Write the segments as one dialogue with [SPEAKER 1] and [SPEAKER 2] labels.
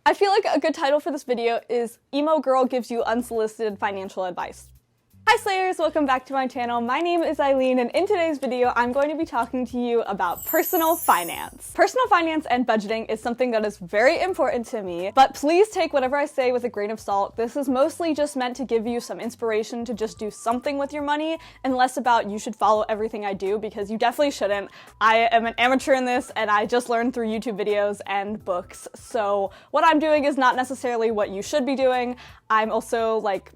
[SPEAKER 1] I feel like a good title for this video is Emo Girl Gives You Unsolicited Financial Advice. Hi Slayers, welcome back to my channel. My name is Eileen, and in today's video I'm going to be talking to you about personal finance. Personal finance and budgeting is something that is very important to me, but please take whatever I say with a grain of salt. This is mostly just meant to give you some inspiration to just do something with your money, and less about you should follow everything I do, because you definitely shouldn't. I am an amateur in this, and I just learned through YouTube videos and books, so what I'm doing is not necessarily what you should be doing. I'm also like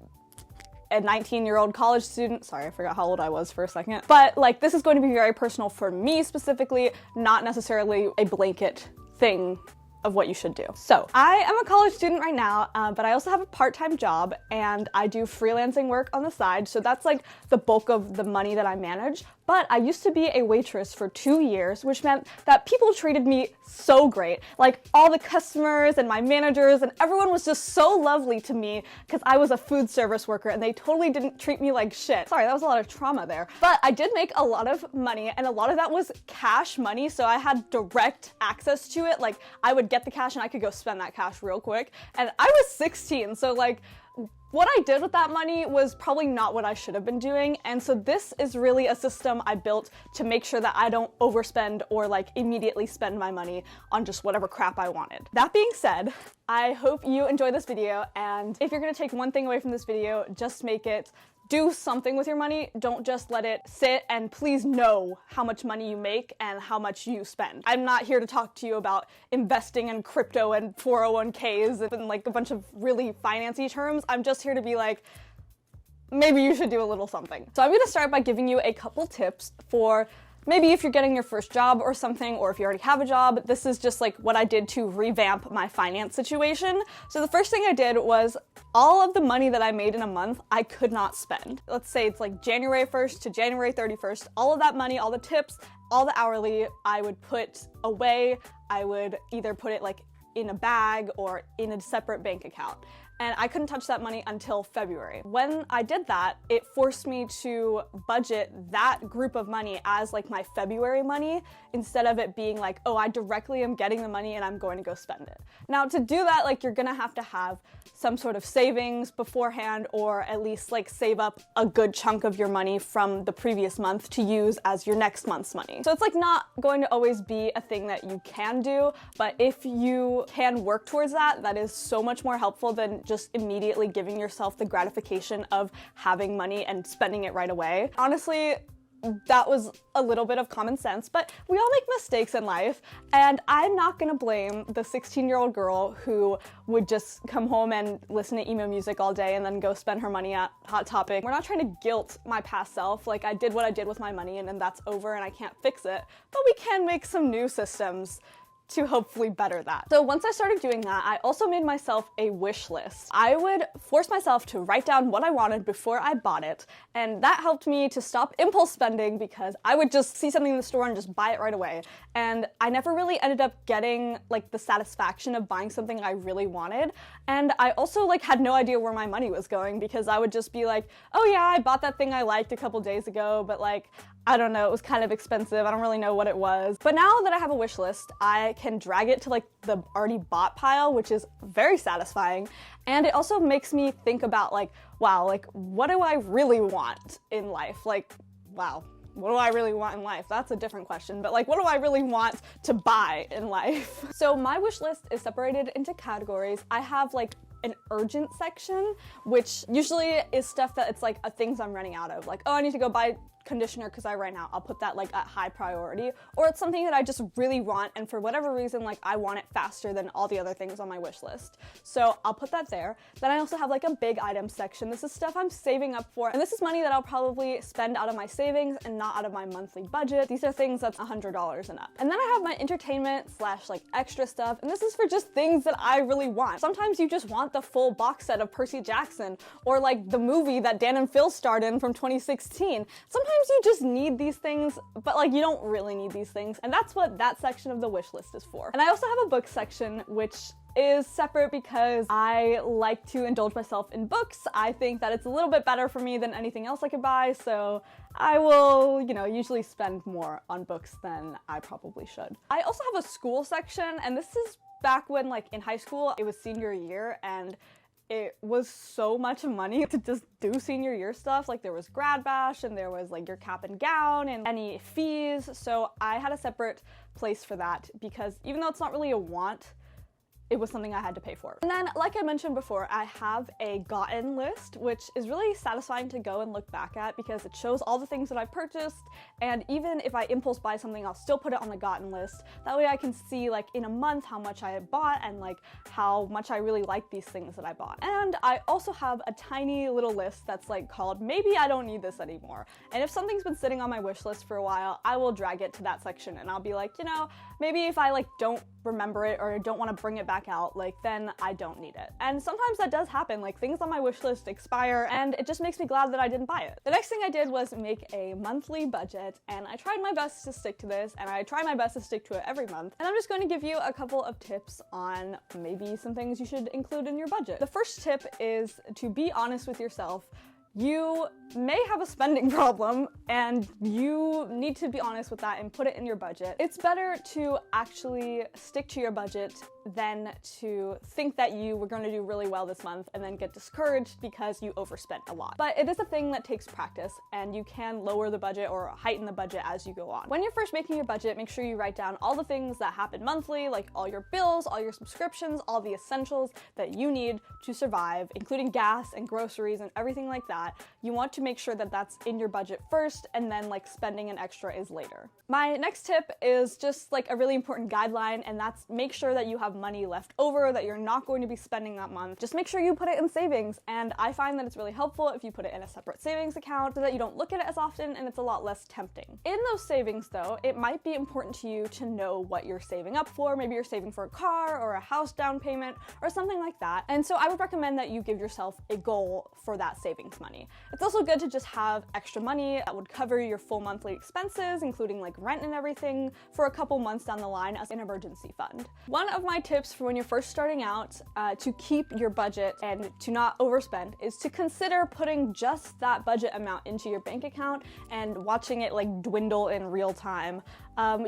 [SPEAKER 1] a 19-year-old college student. Sorry, I forgot how old I was for a second. But like, this is going to be very personal for me specifically, not necessarily a blanket thing of what you should do. So I am a college student right now, but I also have a part-time job and I do freelancing work on the side. So that's like the bulk of the money that I manage. But I used to be a waitress for 2 years, which meant that people treated me so great. Like, all the customers and my managers and everyone was just so lovely to me because I was a food service worker and they totally didn't treat me like shit. Sorry, that was a lot of trauma there. But I did make a lot of money, and a lot of that was cash money, so I had direct access to it. Like, I would get the cash and I could go spend that cash real quick. And I was 16, so like, what I did with that money was probably not what I should have been doing, and so this is really a system I built to make sure that I don't overspend or like immediately spend my money on just whatever crap I wanted. That being said, I hope you enjoy this video, and if you're gonna take one thing away from this video, just make it do something with your money. Don't just let it sit, and please know how much money you make and how much you spend. I'm not here to talk to you about investing in crypto and 401ks and like a bunch of really financy terms. I'm just here to be like, maybe you should do a little something. So I'm gonna start by giving you a couple tips for maybe if you're getting your first job or something, or if you already have a job. This is just like what I did to revamp my finance situation. So the first thing I did was all of the money that I made in a month, I could not spend. Let's say it's like January 1st to January 31st, all of that money, all the tips, all the hourly, I would put away. I would either put it like in a bag or in a separate bank account. And I couldn't touch that money until February. When I did that, it forced me to budget that group of money as like my February money, instead of it being like, oh, I directly am getting the money and I'm going to go spend it. Now, to do that, like, you're gonna have to have some sort of savings beforehand, or at least like save up a good chunk of your money from the previous month to use as your next month's money. So it's like not going to always be a thing that you can do, but if you can work towards that, that is so much more helpful than just immediately giving yourself the gratification of having money and spending it right away. Honestly, that was a little bit of common sense, but we all make mistakes in life, and I'm not gonna blame the 16-year-old girl who would just come home and listen to emo music all day and then go spend her money at Hot Topic. We're not trying to guilt my past self, like, I did what I did with my money and then that's over and I can't fix it, but we can make some new systems to hopefully better that. So once I started doing that, I also made myself a wish list. I would force myself to write down what I wanted before I bought it, and that helped me to stop impulse spending, because I would just see something in the store and just buy it right away. And I never really ended up getting like the satisfaction of buying something I really wanted. And I also like had no idea where my money was going, because I would just be like, oh yeah, I bought that thing I liked a couple days ago, but like, I don't know, it was kind of expensive. I don't really know what it was. But now that I have a wish list, I can drag it to like the already bought pile, which is very satisfying. And it also makes me think about like, wow, like, what do I really want in life? Like, wow, what do I really want in life? That's a different question, but like, what do I really want to buy in life? So my wish list is separated into categories. I have like an urgent section, which usually is stuff that it's like things I'm running out of. Like, oh, I need to go buy conditioner because I ran out. I'll put that like at high priority. Or it's something that I just really want, and for whatever reason, like, I want it faster than all the other things on my wish list. So I'll put that there. Then I also have like a big item section. This is stuff I'm saving up for, and this is money that I'll probably spend out of my savings and not out of my monthly budget. These are things that's $100 and up. And then I have my entertainment / like extra stuff, and this is for just things that I really want. Sometimes you just want the full box set of Percy Jackson, or like the movie that Dan and Phil starred in from 2016. Sometimes you just need these things, but like, you don't really need these things, and that's what that section of the wish list is for. And I also have a book section, which is separate because I like to indulge myself in books. I think that it's a little bit better for me than anything else I could buy, so I will, usually spend more on books than I probably should. I also have a school section, and this is back when, like, in high school, it was senior year, and it was so much money to just do senior year stuff. Like, there was grad bash, and there was like your cap and gown and any fees. So I had a separate place for that because even though it's not really a want, it was something I had to pay for. And then, like I mentioned before, I have a gotten list, which is really satisfying to go and look back at because it shows all the things that I purchased, and even if I impulse buy something, I'll still put it on the gotten list. That way I can see, like, in a month how much I had bought and like how much I really like these things that I bought. And I also have a tiny little list that's like called maybe I don't need this anymore. And if something's been sitting on my wish list for a while, I will drag it to that section and I'll be like, maybe if I like don't remember it or don't want to bring it back out, like, then I don't need it. And sometimes that does happen, like things on my wish list expire and it just makes me glad that I didn't buy it. The next thing I did was make a monthly budget, and I tried my best to stick to this, and I try my best to stick to it every month. And I'm just going to give you a couple of tips on maybe some things you should include in your budget. The first tip is to be honest with yourself. You may have a spending problem and you need to be honest with that and put it in your budget. It's better to actually stick to your budget than to think that you were going to do really well this month and then get discouraged because you overspent a lot. But it is a thing that takes practice, and you can lower the budget or heighten the budget as you go on. When you're first making your budget, make sure you write down all the things that happen monthly, like all your bills, all your subscriptions, all the essentials that you need to survive, including gas and groceries and everything like that. You want to make sure that that's in your budget first, and then like spending an extra is later. My next tip is just like a really important guideline, and that's make sure that you have money left over that you're not going to be spending that month. Just make sure you put it in savings, and I find that it's really helpful if you put it in a separate savings account so that you don't look at it as often and it's a lot less tempting. In those savings though, it might be important to you to know what you're saving up for. Maybe you're saving for a car or a house down payment or something like that. And so I would recommend that you give yourself a goal for that savings money. It's also good to just have extra money that would cover your full monthly expenses, including like rent and everything, for a couple months down the line as an emergency fund. One of my tips for when you're first starting out to keep your budget and to not overspend is to consider putting just that budget amount into your bank account and watching it like dwindle in real time.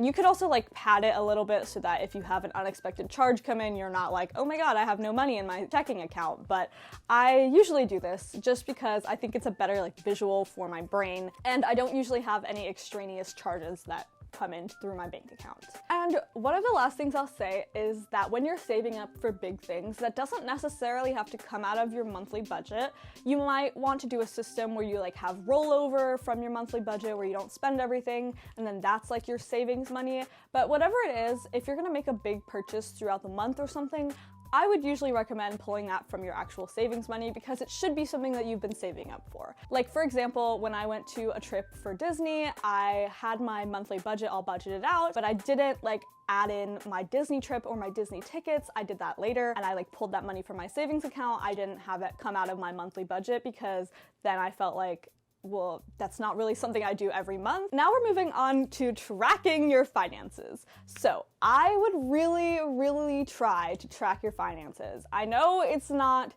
[SPEAKER 1] You could also like pad it a little bit so that if you have an unexpected charge come in, you're not like, oh my god, I have no money in my checking account. But I usually do this just because I think it's a better like visual for my brain, and I don't usually have any extraneous charges that come in through my bank account. And one of the last things I'll say is that when you're saving up for big things, that doesn't necessarily have to come out of your monthly budget. You might want to do a system where you like have rollover from your monthly budget where you don't spend everything, and then that's like your savings money. But whatever it is, if you're gonna make a big purchase throughout the month or something, I would usually recommend pulling that from your actual savings money because it should be something that you've been saving up for. Like, for example, when I went to a trip for Disney, I had my monthly budget all budgeted out, but I didn't like add in my Disney trip or my Disney tickets. I did that later, and I like pulled that money from my savings account. I didn't have it come out of my monthly budget because then I felt like, well, that's not really something I do every month. Now we're moving on to tracking your finances. So I would really try to track your finances. I know it's not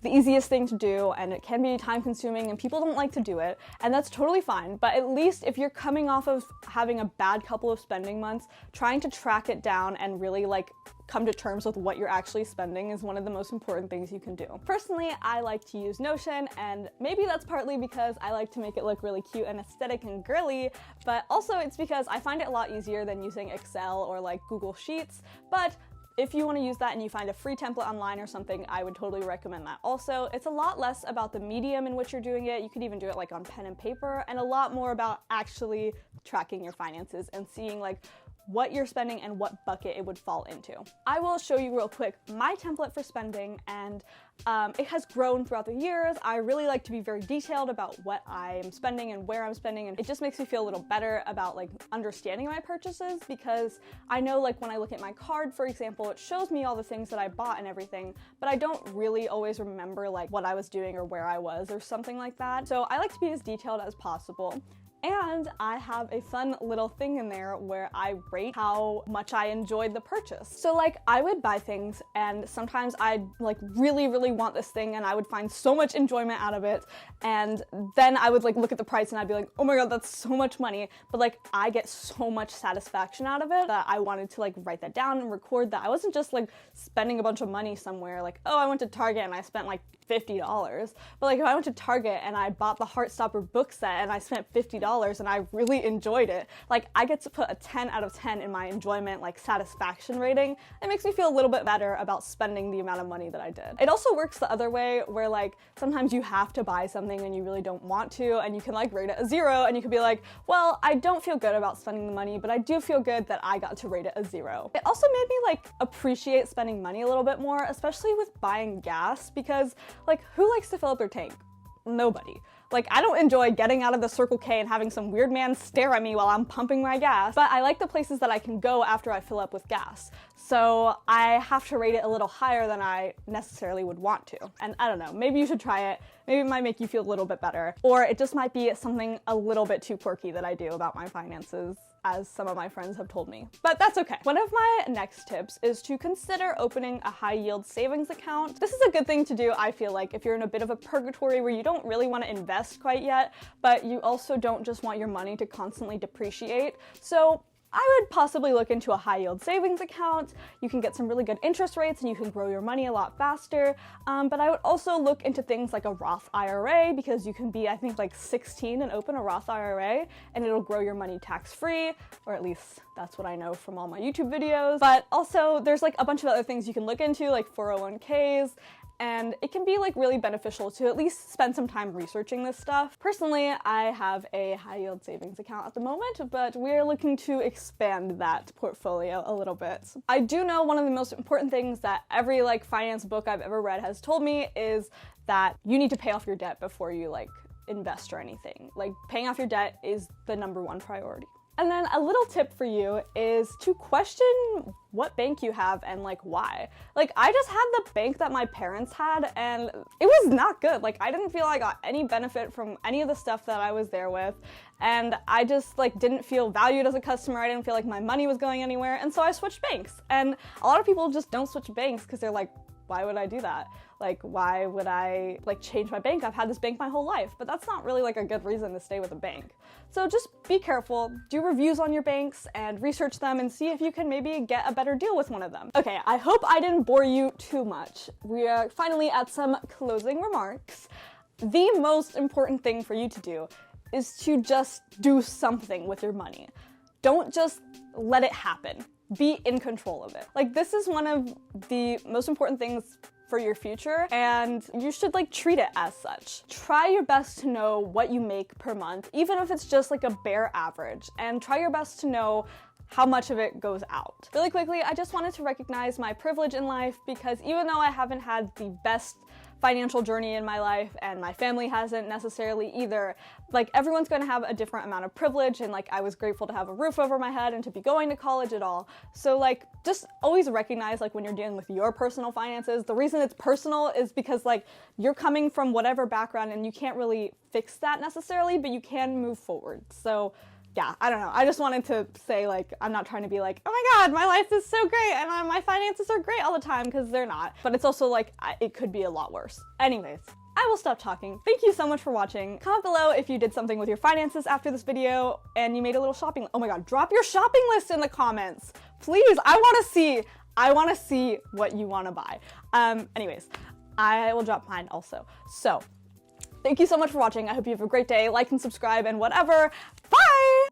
[SPEAKER 1] the easiest thing to do, and it can be time consuming and people don't like to do it, and that's totally fine. But at least if you're coming off of having a bad couple of spending months, trying to track it down and really like come to terms with what you're actually spending is one of the most important things you can do. Personally, I like to use Notion, and maybe that's partly because I like to make it look really cute and aesthetic and girly, but also it's because I find it a lot easier than using Excel or like Google Sheets. But if you want to use that and you find a free template online or something, I would totally recommend that also. It's a lot less about the medium in which you're doing it. You could even do it like on pen and paper, and a lot more about actually tracking your finances and seeing like what you're spending and what bucket it would fall into. I will show you real quick my template for spending, and it has grown throughout the years. I really like to be very detailed about what I'm spending and where I'm spending, and it just makes me feel a little better about like understanding my purchases, because I know like when I look at my card, for example, it shows me all the things that I bought and everything, but I don't really always remember like what I was doing or where I was or something like that. So I like to be as detailed as possible. And I have a fun little thing in there where I rate how much I enjoyed the purchase. So like I would buy things and sometimes I'd like really want this thing and I would find so much enjoyment out of it, and then I would like look at the price and I'd be like, oh my god, that's so much money, but like I get so much satisfaction out of it that I wanted to like write that down and record that I wasn't just like spending a bunch of money somewhere, like, oh, I went to Target and I spent like $50, but like if I went to Target and I bought the Heartstopper book set and I spent $50 and I really enjoyed it, like I get to put a 10 out of 10 in my enjoyment like satisfaction rating. It makes me feel a little bit better about spending the amount of money that I did. It also works the other way where like sometimes you have to buy something and you really don't want to, and you can like rate it a 0 and you can be like, well, I don't feel good about spending the money, but I do feel good that I got to rate it a 0. It also made me like appreciate spending money a little bit more, especially with buying gas, because like who likes to fill up their tank? Nobody. Like I don't enjoy getting out of the Circle K and having some weird man stare at me while I'm pumping my gas, but I like the places that I can go after I fill up with gas. So I have to rate it a little higher than I necessarily would want to. And I don't know, maybe you should try it. Maybe it might make you feel a little bit better. Or it just might be something a little bit too quirky that I do about my finances, as some of my friends have told me. But that's okay. One of my next tips is to consider opening a high yield savings account. This is a good thing to do, I feel like, if you're in a bit of a purgatory where you don't really want to invest quite yet, but you also don't just want your money to constantly depreciate. So I would possibly look into a high yield savings account. You can get some really good interest rates and you can grow your money a lot faster. But I would also look into things like a Roth IRA, because you can be, I think, like 16 and open a Roth IRA and it'll grow your money tax-free, or at least that's what I know from all my YouTube videos. But also there's like a bunch of other things you can look into, like 401ks, and it can be like really beneficial to at least spend some time researching this stuff. Personally, I have a high yield savings account at the moment, but we're looking to expand that portfolio a little bit. I do know one of the most important things that every like finance book I've ever read has told me is that you need to pay off your debt before you like invest or anything. Like paying off your debt is the #1 priority. And then a little tip for you is to question what bank you have and like why. Like I just had the bank that my parents had and it was not good. Like I didn't feel I got any benefit from any of the stuff that I was there with, and I just like didn't feel valued as a customer. I didn't feel like my money was going anywhere, and so I switched banks. And a lot of people just don't switch banks because they're like, why would I do that? Like, why would I like change my bank? I've had this bank my whole life, but that's not really like a good reason to stay with a bank. So just be careful, do reviews on your banks and research them and see if you can maybe get a better deal with one of them. Okay, I hope I didn't bore you too much. We are finally at some closing remarks. The most important thing for you to do is to just do something with your money. Don't just let it happen. Be in control of it. Like this is one of the most important things for your future, and you should like treat it as such. Try your best to know what you make per month, even if it's just like a bare average, and try your best to know how much of it goes out. Really quickly, I just wanted to recognize my privilege in life, because even though I haven't had the best financial journey in my life and my family hasn't necessarily either, like everyone's going to have a different amount of privilege, and like I was grateful to have a roof over my head and to be going to college at all. So like just always recognize like when you're dealing with your personal finances, the reason it's personal is because like you're coming from whatever background and you can't really fix that necessarily, but you can move forward. So yeah, I don't know. I just wanted to say, like, I'm not trying to be like, oh my god, my life is so great and my finances are great all the time, because they're not. But it's also like, it could be a lot worse. Anyways, I will stop talking. Thank you so much for watching. Comment below if you did something with your finances after this video and you made a little shopping. Oh my god, drop your shopping list in the comments. Please, I want to see what you want to buy. Anyways, I will drop mine also. So, thank you so much for watching. I hope you have a great day. Like and subscribe and whatever. Bye!